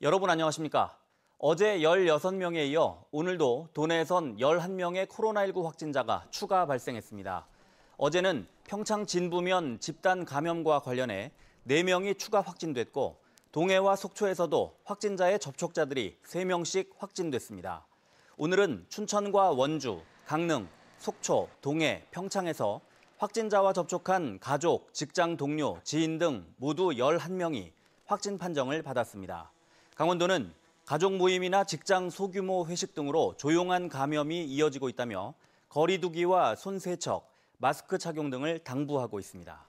여러분 안녕하십니까? 어제 16명에 이어 오늘도 도내에선 11명의 코로나19 확진자가 추가 발생했습니다. 어제는 평창 진부면 집단 감염과 관련해 4명이 추가 확진됐고 동해와 속초에서도 확진자의 접촉자들이 3명씩 확진됐습니다. 오늘은 춘천과 원주, 강릉, 속초, 동해, 평창에서 확진자와 접촉한 가족, 직장 동료, 지인 등 모두 11명이 확진 판정을 받았습니다. 강원도는 가족 모임이나 직장 소규모 회식 등으로 조용한 감염이 이어지고 있다며 거리 두기와 손 세척, 마스크 착용 등을 당부하고 있습니다.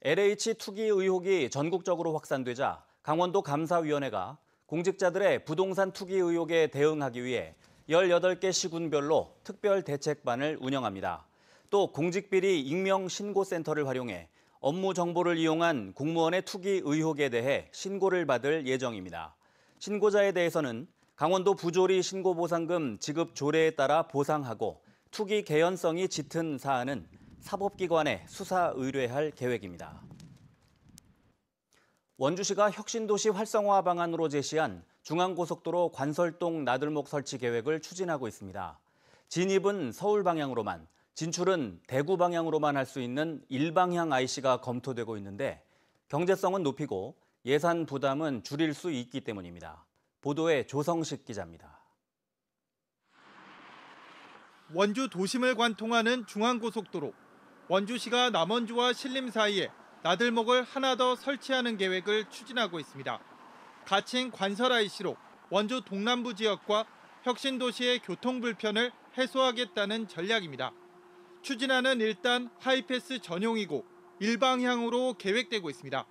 LH 투기 의혹이 전국적으로 확산되자 강원도 감사위원회가 공직자들의 부동산 투기 의혹에 대응하기 위해 18개 시군별로 특별 대책반을 운영합니다. 또 공직비리 익명신고센터를 활용해 업무 정보를 이용한 공무원의 투기 의혹에 대해 신고를 받을 예정입니다. 신고자에 대해서는 강원도 부조리 신고보상금 지급 조례에 따라 보상하고 투기 개연성이 짙은 사안은 사법기관에 수사 의뢰할 계획입니다. 원주시가 혁신도시 활성화 방안으로 제시한 중앙고속도로 관설동 나들목 설치 계획을 추진하고 있습니다. 진입은 서울 방향으로만, 진출은 대구 방향으로만 할 수 있는 일방향 IC가 검토되고 있는데 경제성은 높이고 예산 부담은 줄일 수 있기 때문입니다. 보도에 조성식 기자입니다. 원주 도심을 관통하는 중앙고속도로. 원주시가 남원주와 신림 사이에 나들목을 하나 더 설치하는 계획을 추진하고 있습니다. 가칭 관설 IC로 원주 동남부 지역과 혁신도시의 교통 불편을 해소하겠다는 전략입니다. 추진안은 일단 하이패스 전용이고 일방향으로 계획되고 있습니다.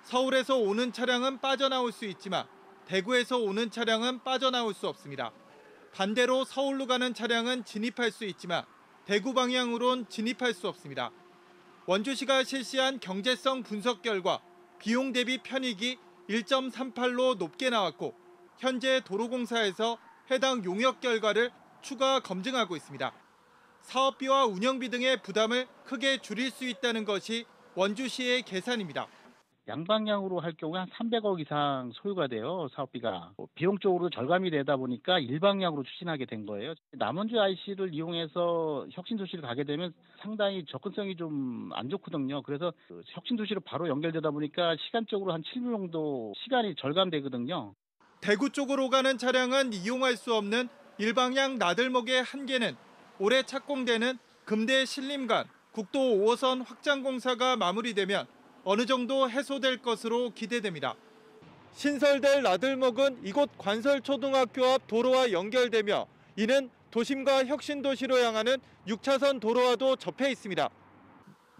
서울에서 오는 차량은 빠져나올 수 있지만 대구에서 오는 차량은 빠져나올 수 없습니다. 반대로 서울로 가는 차량은 진입할 수 있지만 대구 방향으론 진입할 수 없습니다. 원주시가 실시한 경제성 분석 결과 비용 대비 편익이 1.38로 높게 나왔고 현재 도로공사에서 해당 용역 결과를 추가 검증하고 있습니다. 사업비와 운영비 등의 부담을 크게 줄일 수 있다는 것이 원주시의 계산입니다. 양방향으로 할 경우에 한 300억 이상 소요가 돼요, 사업비가. 비용적으로 절감이 되다 보니까 일방향으로 추진하게 된 거예요. 남원주 IC를 이용해서 혁신도시를 가게 되면 상당히 접근성이 좀 안 좋거든요. 그래서 혁신도시로 바로 연결되다 보니까 시간적으로 한 7분 정도 시간이 절감되거든요. 대구 쪽으로 가는 차량은 이용할 수 없는 일방향 나들목의 한계는 올해 착공되는 금대 신림 간 국도 5호선 확장 공사가 마무리되면 어느 정도 해소될 것으로 기대됩니다. 신설될 나들목은 이곳 관설초등학교 앞 도로와 연결되며 이는 도심과 혁신도시로 향하는 6차선 도로와도 접해 있습니다.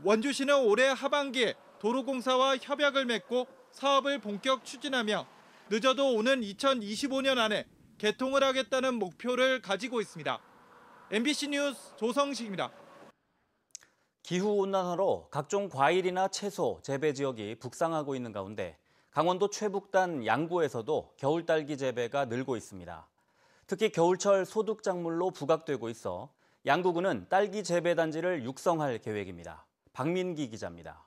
원주시는 올해 하반기에 도로공사와 협약을 맺고 사업을 본격 추진하며 늦어도 오는 2025년 안에 개통을 하겠다는 목표를 가지고 있습니다. MBC 뉴스 조성식입니다. 기후온난화로 각종 과일이나 채소 재배 지역이 북상하고 있는 가운데 강원도 최북단 양구에서도 겨울딸기 재배가 늘고 있습니다. 특히 겨울철 소득작물로 부각되고 있어 양구군은 딸기 재배 단지를 육성할 계획입니다. 박민기 기자입니다.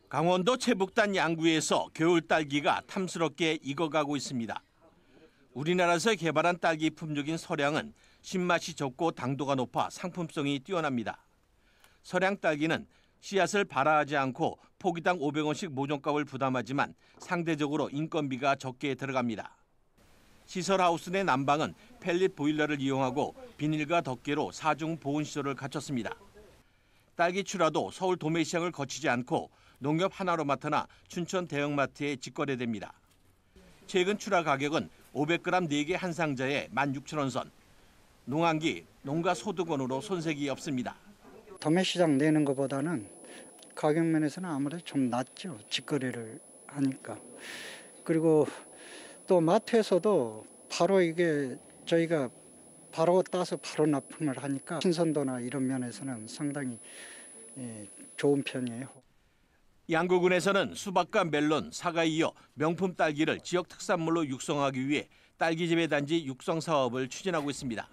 강원도 최북단 양구에서 겨울딸기가 탐스럽게 익어가고 있습니다. 우리나라에서 개발한 딸기 품종인 서량은 신맛이 적고 당도가 높아 상품성이 뛰어납니다. 서량 딸기는 씨앗을 발화하지 않고 포기당 500원씩 모종값을 부담하지만 상대적으로 인건비가 적게 들어갑니다. 시설하우스 내 난방은 펠릿 보일러를 이용하고 비닐과 덮개로 4중 보온시설을 갖췄습니다. 딸기 출하도 서울 도매시장을 거치지 않고 농협 하나로마트나 춘천 대형마트에 직거래됩니다. 최근 출하 가격은 500g 4개 한 상자에 16,000원 선. 농한기, 농가 소득원으로 손색이 없습니다. 도매시장 내는 것보다는 가격 면에서는 아무래도 좀 낮죠. 직거래를 하니까. 그리고 또 마트에서도 바로 이게 저희가 바로 따서 바로 납품을 하니까 신선도나 이런 면에서는 상당히 좋은 편이에요. 양구군에서는 수박과 멜론, 사과에 이어 명품 딸기를 지역 특산물로 육성하기 위해 딸기 재배 단지 육성 사업을 추진하고 있습니다.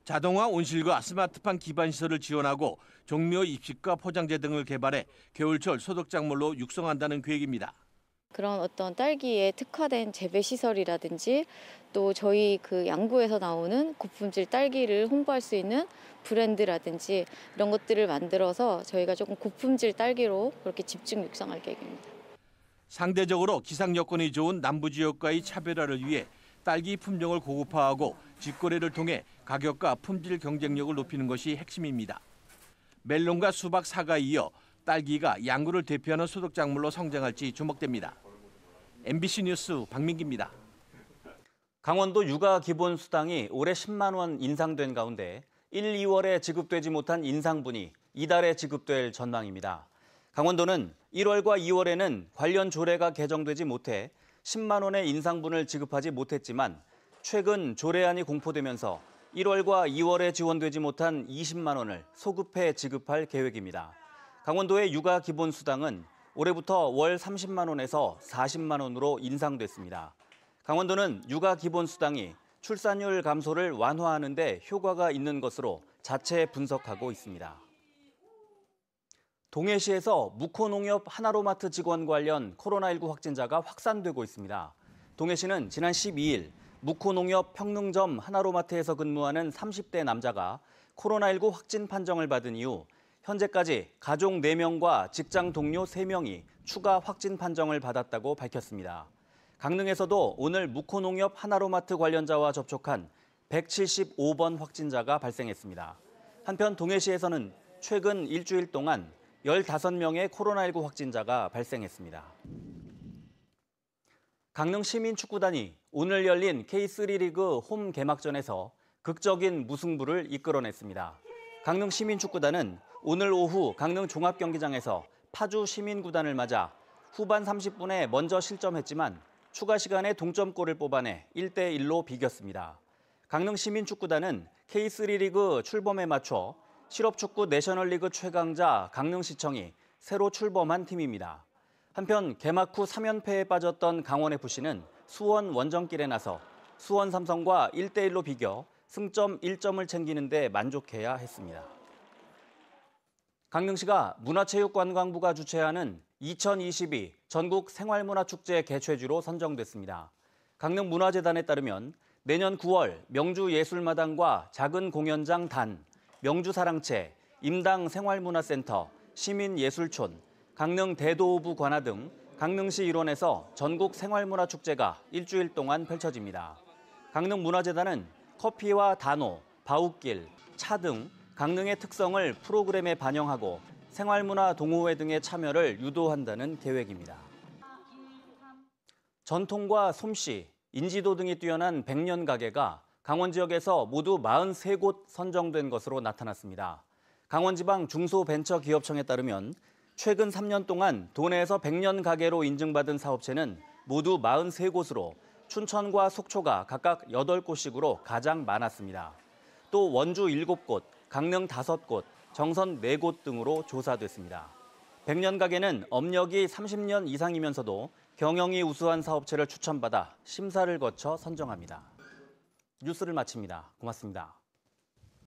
자동화 온실과 스마트팜 기반 시설을 지원하고 종묘 입식과 포장재 등을 개발해 겨울철 소득작물로 육성한다는 계획입니다. 그런 어떤 딸기에 특화된 재배 시설이라든지 또 저희 그 양구에서 나오는 고품질 딸기를 홍보할 수 있는 브랜드라든지 이런 것들을 만들어서 저희가 조금 고품질 딸기로 그렇게 집중 육성할 계획입니다. 상대적으로 기상 여건이 좋은 남부 지역과의 차별화를 위해 딸기 품종을 고급화하고 직거래를 통해 가격과 품질 경쟁력을 높이는 것이 핵심입니다. 멜론과 수박, 사과에 이어 딸기가 양구를 대표하는 소득작물로 성장할지 주목됩니다. MBC 뉴스 박민기입니다. 강원도 육아기본수당이 올해 10만 원 인상된 가운데 1, 2월에 지급되지 못한 인상분이 이달에 지급될 전망입니다. 강원도는 1월과 2월에는 관련 조례가 개정되지 못해 10만 원의 인상분을 지급하지 못했지만 최근 조례안이 공포되면서 1월과 2월에 지원되지 못한 20만 원을 소급해 지급할 계획입니다. 강원도의 육아기본수당은 올해부터 월 30만 원에서 40만 원으로 인상됐습니다. 강원도는 육아기본수당이 출산율 감소를 완화하는 데 효과가 있는 것으로 자체 분석하고 있습니다. 동해시에서 무코농협 하나로마트 직원 관련 코로나19 확진자가 확산되고 있습니다. 동해시는 지난 12일 무코농협 평릉점 하나로마트에서 근무하는 30대 남자가 코로나19 확진 판정을 받은 이후 현재까지 가족 4명과 직장 동료 3명이 추가 확진 판정을 받았다고 밝혔습니다. 강릉에서도 오늘 무코농협 하나로마트 관련자와 접촉한 175번 확진자가 발생했습니다. 한편 동해시에서는 최근 일주일 동안 15명의 코로나19 확진자가 발생했습니다. 강릉 시민축구단이 오늘 열린 K3 리그 홈 개막전에서 극적인 무승부를 이끌어냈습니다. 강릉 시민축구단은 오늘 오후 강릉 종합경기장에서 파주 시민구단을 맞아 후반 30분에 먼저 실점했지만 추가 시간에 동점골을 뽑아내 1대1로 비겼습니다. 강릉 시민축구단은 K3 리그 출범에 맞춰 실업축구 내셔널리그 최강자 강릉시청이 새로 출범한 팀입니다. 한편 개막 후 3연패에 빠졌던 강원FC는 수원 원정길에 나서 수원 삼성과 1대1로 비겨 승점 1점을 챙기는 데 만족해야 했습니다. 강릉시가 문화체육관광부가 주최하는 2022 전국 생활문화축제 개최지로 선정됐습니다. 강릉문화재단에 따르면 내년 9월 명주예술마당과 작은 공연장 단, 명주사랑채, 임당 생활문화센터, 시민예술촌, 강릉 대도호부 관아 등 강릉시 일원에서 전국 생활문화축제가 일주일 동안 펼쳐집니다. 강릉문화재단은 커피와 단오, 바우길, 차 등 강릉의 특성을 프로그램에 반영하고 생활문화 동호회 등의 참여를 유도한다는 계획입니다. 전통과 솜씨, 인지도 등이 뛰어난 백년 가게가 강원 지역에서 모두 43곳 선정된 것으로 나타났습니다. 강원지방 중소벤처기업청에 따르면 최근 3년 동안 도내에서 백년 가게로 인증받은 사업체는 모두 43곳으로 춘천과 속초가 각각 8곳씩으로 가장 많았습니다. 또 원주 7곳, 강릉 5곳, 정선 4곳 등으로 조사됐습니다. 백년 가게는 업력이 30년 이상이면서도 경영이 우수한 사업체를 추천받아 심사를 거쳐 선정합니다. 뉴스를 마칩니다. 고맙습니다.